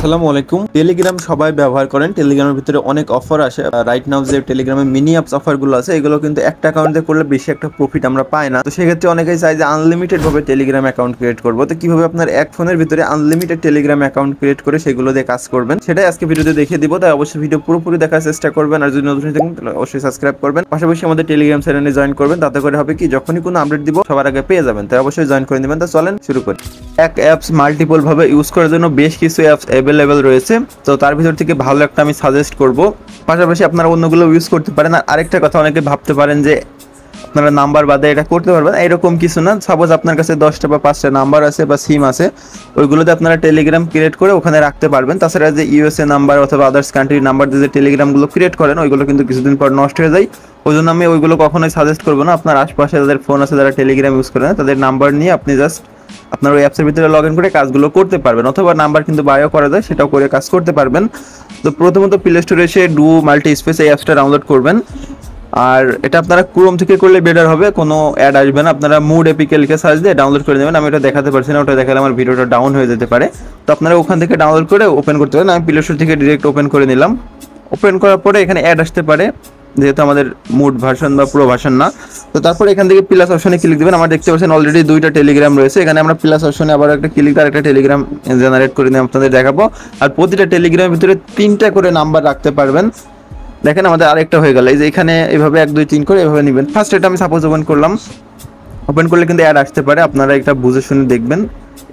আসসালামু আলাইকুম। টেলিগ্রাম সবাই ব্যবহার করেন। টেলিগ্রামের ভিতরে অনেক অফার আসে। রাইট নাও যে টেলিগ্রামে মিনি অ্যাপস অফারগুলো আছে এগুলো কিন্তু একটা অ্যাকাউন্টে করলে বেশি একটা প্রফিট আমরা পাই না। তো সেক্ষেত্রে অনেকেই চাই যে আনলিমিটেড ভাবে টেলিগ্রাম অ্যাকাউন্ট ক্রিয়েট করবো। তো কিভাবে আপনার এক ফোনের ভিতরে আনলিমিটেড টেলিগ্রাম অ্যাকাউন্ট ক্রিয়েট করে সেগুলো দিয়ে কাজ করবেন সেটাই আজকে ভিডিওতে দেখিয়ে দিব। তাই অবশ্যই ভিডিও পুরোপুরি দেখার চেষ্টা করবেন। আর যদি নতুন থাকেন তাহলে অবশ্যই সাবস্ক্রাইব করবেন, পাশাপাশি আমাদের টেলিগ্রাম চ্যানেলে জয়েন করবেন। তাতে করে হবে কি যখনই কোনো আপডেট দিব সবার আগে পেয়ে যাবেন। তাই অবশ্যই জয়েন করে নেবেন। তো চলেন শুরু করি। এক অ্যাপস মাল্টিপল ভাবে ইউজ করার জন্য বেশ কিছু অ্যাপস অ্যাভেলেবেল রয়েছে। তো তার ভিতর থেকে ভালো একটা আমি সাজেস্ট করব, পাশাপাশি আপনারা অন্যগুলো ইউজ করতে পারেন। আর আরেকটা কথা, অনেকে ভাবতে পারেন যে আপনারা নাম্বার বাদে এটা করতে পারবেন, এরকম কিছু না। সাপোজ আপনার কাছে 10টা বা 5টা নাম্বার আছে বা সিম আছে, ওইগুলোতে আপনারা টেলিগ্রাম ক্রিয়েট করে ওখানে রাখতে পারবেন। তাছাড়া যে ইউএসএ নাম্বার অথবা আদার্স কান্ট্রির নাম্বার দিয়ে যে টেলিগ্রামগুলো ক্রিয়েট করেন ওইগুলো কিন্তু কিছুদিন পর নষ্ট হয়ে যায়। ওই জন্য আমি ওইগুলো কখনোই সাজেস্ট করবো না। আপনার আশপাশে যাদের ফোন আছে যারা টেলিগ্রাম ইউজ করেন তাদের নাম্বার নিয়ে আপনি জাস্ট আপনার ওই অ্যাপসের ভিতরে লগ ইন করে কাজগুলো করতে পারবেন, অথবা নাম্বার কিন্তু বায়ো করা যায় সেটাও করে কাজ করতে পারবেন। তো প্রথমত প্লে স্টোরে এসে ডু মাল্টি স্পেস এই অ্যাপসটা ডাউনলোড করবেন। আর এটা আপনারা ক্রোম থেকে করলে বেটার হবে, কোনো অ্যাড আসবে না। আপনারা মুড এপিকে লিখে সার্চ দিয়ে ডাউনলোড করে নেবেন। আমি এটা দেখাতে পারছি না, ওটা দেখালে আমার ভিডিওটা ডাউন হয়ে যেতে পারে। তো আপনারা ওখান থেকে ডাউনলোড করে ওপেন করতে পারেন। আমি প্লে স্টোর থেকে ডিরেক্ট ওপেন করে নিলাম। ওপেন করার পরে এখানে অ্যাড আসতে পারে, যেহেতু আমাদের মুড ভার্সন বা প্রো ভার্সন না। তো তারপরে এখান থেকে প্লাস অপশনে ক্লিক দেবেন। আমার দেখতে পাচ্ছেন অলরেডি 2টা টেলিগ্রাম রয়েছে। এখানে আমরা প্লাস অপশনে আবার একটা ক্লিক করে একটা টেলিগ্রাম জেনারেট করে নিয়ে আপনাদের দেখাবো। আর প্রতিটা টেলিগ্রামের ভিতরে 3টা করে নাম্বার রাখতে পারবেন। দেখেন আমাদের আরেকটা হয়ে গেল, এই যে এখানে এভাবে 1 2 3 করে এভাবে নেবেন। ফার্স্ট এটা আমি সাপোজ ওপেন করলাম। ওপেন করলে কিন্তু অ্যাড আসতে পারে, আপনারা এটা বুঝে শুনে দেখবেন,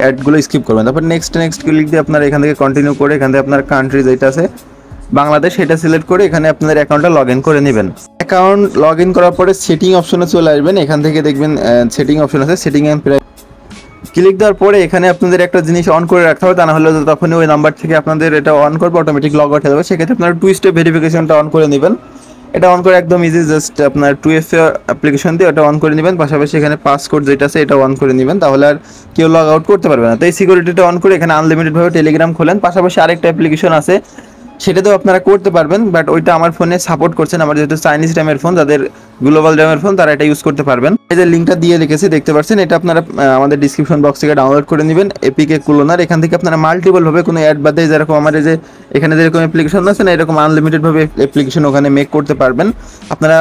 অ্যাডগুলো স্কিপ করবেন। তারপর নেক্সট ক্লিক দিয়ে আপনারা এখান থেকে কন্টিনিউ করে এখান থেকে আপনার কান্ট্রি যেটা আছে বাংলাদেশ সেটা সিলেক্ট করে এখানে আপনাদের অ্যাকাউন্টটা লগ ইন করে নেবেন। অ্যাকাউন্ট লগ ইন করার পরে সেটিং অপশনে চলে আসবেন। এখান থেকে দেখবেন সেটিং অপশন আছে, সেটিং অ্যান্ড ক্লিক দেওয়ার পরে এখানে আপনাদের একটা জিনিস অন করে রাখতে হবে, তা না হলে তখনই ওই নাম্বার থেকে আপনাদের এটা অন করবে, অটোমেটিক লগ আউট হয়ে যাবে। সেক্ষেত্রে আপনারা 2 স্টেপ ভেরিফিকেশনটা অন করে নেবেন। এটা অন করে একদম ইজি, জাস্ট আপনার 2FA অ্যাপ্লিকেশন দিয়ে এটা অন করে নেবেন। পাশাপাশি এখানে পাসকোড যেটা আছে এটা অন করে নেবেন, তাহলে আর কেউ লগ আউট করতে পারবে না। তো এই সিকিউরিটিটা অন করে এখানে আনলিমিটেডভাবে টেলিগ্রাম খোলেন। পাশাপাশি আরেকটা অ্যাপ্লিকেশন আছে সেটাতেও আপনারা করতে পারবেন, বাট ওইটা আমার ফোনে সাপোর্ট করছেন। আমার যেহেতু চাইনিজ র্যামের ফোন, যাদের গ্লোবাল র্যামের ফোন তারা এটা ইউজ করতে পারবেন। এই যে লিঙ্কটা দিয়ে রেখেছি দেখতে পাচ্ছেন, এটা আপনারা আমাদের ডিসক্রিপশন বক্স থেকে ডাউনলোড করে নেবেন। এপিকে কুলোনার, এখান থেকে আপনারা মাল্টিপল ভাবে কোনো অ্যাড বাদে যেরকম আমার এই যে এখানে যেরকম অ্যাপ্লিকেশন আছে না, এরকম আনলিমিটেড ভাবে অ্যাপ্লিকেশন ওখানে মেক করতে পারবেন। আপনারা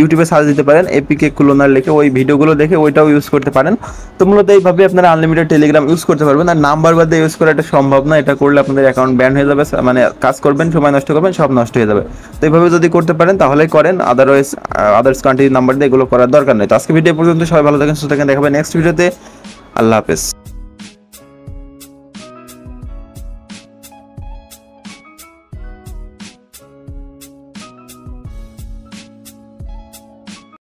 ইউটিউবে সার্চ দিতে পারেন এপিকে কুলোনার লিখে, ওই ভিডিওগুলো দেখে ওইটাও ইউজ করতে পারেন। তো মূলত এইভাবে আপনারা আনলিমিটেড টেলিগ্রাম ইউজ করতে পারবেন। আর নাম্বার বাদে ইউজ করা এটা সম্ভব না, এটা করলে আপনাদের অ্যাকাউন্ট ব্যান হয়ে যাবে, মানে কাজ করবেন সময় নষ্ট করবেন সব নষ্ট হয়ে যাবে। তো এইভাবে যদি করতে পারেন তাহলেই করেন, আদারওয়াইজ আদার্স কান্ট্রির নাম্বার দিয়ে এগুলো করার দরকার নেই। তো আজকে ভিডিও পর্যন্ত, সবাই ভালো থাকেন সুস্থ থাকেন, দেখাবেন নেক্সট ভিডিওতে। আল্লাহ হাফেজ।